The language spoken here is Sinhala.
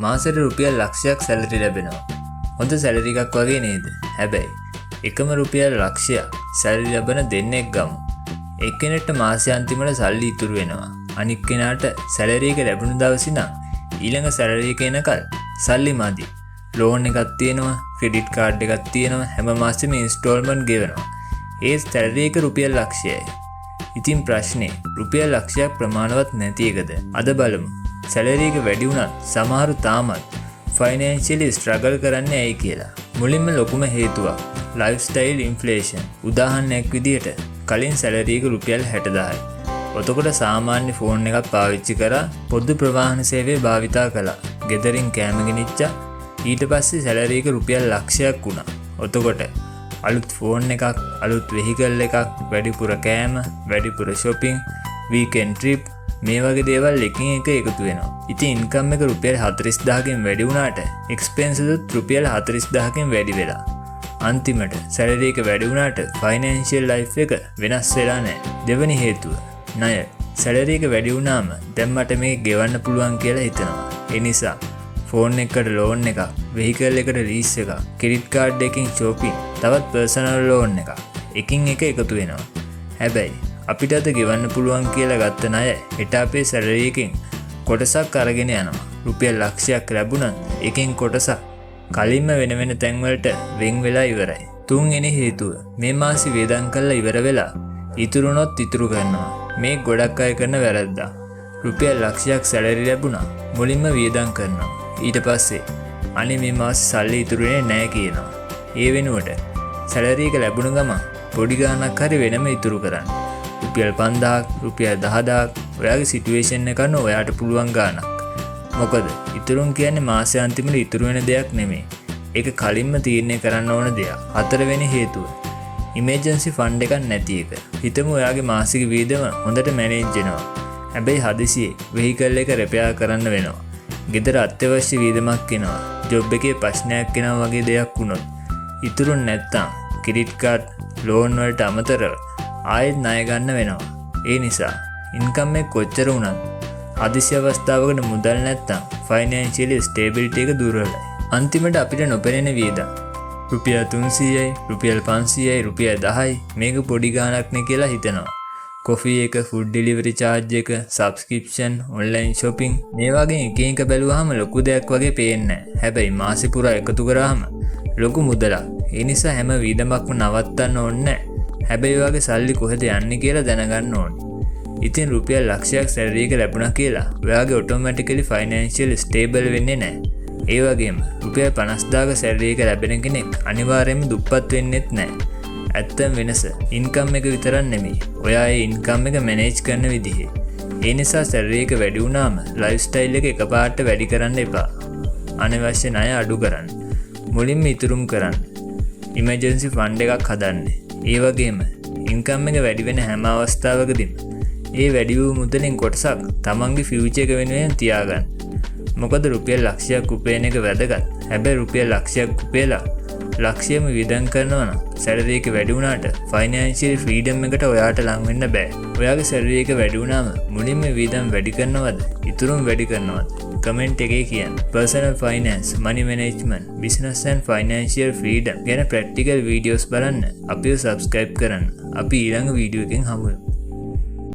මාසෙට රුපියල් ලක්ෂයක් සැලරි ලැබෙනවා. හොඳ සැලරි එකක් වගේ නේද? හැබැයි එකම රුපියල් ලක්ෂයක් සැලරි ලැබෙන දෙන්නෙක් ගමු. එක්කෙනෙක්ට මාසාන්තිමට සල්ලි ඉතුරු වෙනවා. අනික් කෙනාට සැලරි එක ලැබුණු දවසේ නම් ඊළඟ සැලරි එක එනකල් සල්ලි මදි. ලෝන් එකක් තියෙනවා, ක්‍රෙඩිට් කාඩ් එකක් තියෙනවා, හැම මාසෙම ඉන්ස්ටෝල්මන්ට් ගෙවනවා. ඒ සැලරි එක රුපියල් ලක්ෂයයි. ඉතින් ප්‍රශ්නේ රුපියල් ලක්ෂයක් ප්‍රමාණවත් නැති එකද? අද බලමු. සැලරි එක වැඩි වුණත් සමහරු තාමත් ෆයිනෑන්ෂියලි ස්ට්‍රගල් කරන්නේ ඇයි කියලා. මුලින්ම ලොකුම හේතුවක් ලයිෆ්ස්ටයිල් ඉන්ෆ්ලේෂන්. උදාහරණයක් විදිහට කලින් සැලරි එක රුපියල් 60000යි. ඔතකොට සාමාන්‍ය ෆෝන් එකක් පාවිච්චි කරා, පොදු ප්‍රවාහන සේවය භාවිතා කළා, ගෙදරින් කෑම ගෙනිච්චා. ඊට පස්සේ සැලරි එක රුපියල් ලක්ෂයක් වුණා. ඔතකොට අලුත් ෆෝන් එකක්, අලුත් වෙහිකල් එකක්, වැඩිපුර කෑම, වැඩිපුර shopping, weekend trip මේ වගේ දේවල් එකින් එක එකතු වෙනවා. ඉතින් ඉන්කම් එක රුපියල් 40000කින් වැඩි වුණාට එක්ස්පෙන්සස් උත් රුපියල් 40000කින් වැඩි වෙලා. අන්තිමට සැලරි එක වැඩි වුණාට ෆයිනෑන්ෂියල් ලයිෆ් එක වෙනස් වෙලා නැහැ. දෙවෙනි හේතුව ණය. සැලරි එක වැඩි වුණාම දැන් මට මේක ගෙවන්න පුළුවන් කියලා හිතනවා. ඒ නිසා ෆෝන් එකකට ලෝන් එකක්, වෙහිකල් එකට ලීස් එකක්, ක්‍රෙඩිට් කාඩ් එකකින් shopping, තවත් පර්සනල් ලෝන් එකක් එකින් එක එකතු වෙනවා. හැබැයි අපිට අද ගෙවන්න පුළුවන් කියලා ගත්ත ණය හෙට අපේ සැලරි එකෙන් කොටසක් අරගෙන යනවා. රුපියල් ලක්ෂයක් ලැබුණත් එකෙන් කොටසක් කලින්ම වෙන වෙන තැන්වලට වෙන් වෙලා ඉවරයි. තුන්වෙනි හේතුව මේ මාසෙ වේදම් කරලා ඉවර වෙලා ඉතුරුනොත් ඉතුරු කරනවා. මේ ගොඩක් අය කරන වැරද්දක්. රුපියල් ලක්ෂයක් සැලරි ලැබුණා මුලින්ම වේදම් කරනවා. ඊට පස්සේ අනේ මේ මාසෙ සල්ලි ඉතුරු වෙන්නේ නැහැ කියනවා. ඒ වෙනුවට සැලරි එක ලැබුණ ගමන් පොඩි ගාණක් හරි වෙනම ඉතුරු කරන්න. රුපියල් 5000ක්, රුපියල් 10000ක් ඔයාගේ සිටුේෂන් එක අනුව ඔයාට පුළුවන් ගාණක්. මොකද ඉතුරුන් කියන්නේ මාසෙ අන්තිමට ඉතුරු වෙන දෙයක් නෙමෙයි. ඒක කලින්ම තීරණය කරන්න ඕන දෙයක්. හතරවෙනි හේතුව ඉමර්ජන්සි ෆන්ඩ් එකක් නැති එක. හිතමු ඔයාගේ මාසික වියදම හොඳට මැනේජ් වෙනවා. හැබැයි හදිසියේ වෙහිකල් එක රිපෙයාර් කරන්න වෙනවා. ගෙදර අත්‍යවශ්‍ය වියදමක් එනවා. ජොබ් එකේ ප්‍රශ්නයක් එනවා වගේ දෙයක් වුණොත් ඉතුරු නැත්තම් ක්‍රෙඩිට් කාඩ් ලෝන් වලට අමතරව ආයෙත් ණය ගන්න වෙනවා. ඒ නිසා ඉන්කම් එක කොච්චර වුණත් හදිසි අවස්ථාවකට මුදල් නැත්තම් ෆයිනෑන්ෂියලි ස්ටේබිලිටි එක දුර්වලයි. අන්තිමට අපිට නොපෙනෙන වියදම් රුපියල් 300යි, රුපියල් 500යි, රුපියල් 10යි මේක පොඩි ගාණක් නේ කියලා හිතනවා. කොෆි එක, ෆුඩ් ඩෙලිවරි charge එක, සබ්ස්ක්‍රිප්ෂන්, ඔන්ලයින් shopping මේ වගේ එක එක බැලුවාම ලොකු දෙයක් වගේ පේන්නේ නැහැ. හැබැයි මාසෙ පුරා එකතු කරාම ලොකු මුදලක්. ඒ නිසා හැම වියදමක්ම නවත්තන්න ඕනේ නැහැ. හැබැයි ඔයාගේ සල්ලි කොහෙද යන්නේ කියලා දැනගන්න ඕනේ. ඉතින් රුපියල් ලක්ෂයක් සැලරි එක ලැබුණා කියලා ඔයාගේ ඔටෝමැටිකලි ෆයිනෑන්ෂියල් ස්ටේබල් වෙන්නේ නැහැ. ඒ වගේම රුපියල් 50000ක සැලරි එක ලැබෙන කෙනෙක් අනිවාර්යයෙන්ම දුප්පත් වෙන්නෙත් නැහැ. ඇත්තම වෙනස ඉන්කම් එක විතරක් නෙමෙයි. ඔයා ඒ ඉන්කම් එක මැනේජ් කරන විදිහේ. ඒ නිසා සැලරි එක වැඩි වුණාම ලයිෆ්ස්ටයිල් එක එකපාරට වැඩි කරන්න එපා. අනවශ්‍ය ණය අඩු කරන්න. මුලින්ම ඉතුරුම් කරන්න. ඉමර්ජන්සි ෆන්ඩ් එකක් හදන්න. ඒ වගේම ඉන්කම් එක වැඩි වෙන හැම අවස්ථාවකදීම ඒ වැඩි වූ මුදලින් කොටසක් තමන්ගේ ෆියුචර් එක වෙනුවෙන් තියාගන්න. මොකද රුපියල් ලක්ෂයක් උපයන එක වැදගත්. හැබැයි රුපියල් ලක්ෂයක් උපයලා ලක්ෂයම වියදම් කරනවා නම් සැලරි එක වැඩි වුණාට ෆයිනෑන්ෂියල් ෆ්‍රීඩම් එකට ඔයාට ලං වෙන්න බෑ. ඔයාගේ සැලරි එක වැඩි වුණාම මුලින්ම වියදම් වැඩි කරනවද? ඉතුරුම වැඩි කරනවද? කමෙන්ට් එකේ කියන්න. Personal finance, money management, business and financial freedom ගැන ප්‍රැක්ටිකල් වීඩියෝස් බලන්න අපිව සබ්ස්ක්‍රයිබ් කරන්න. අපි ඊළඟ වීඩියෝ එකෙන් හමු වෙමු.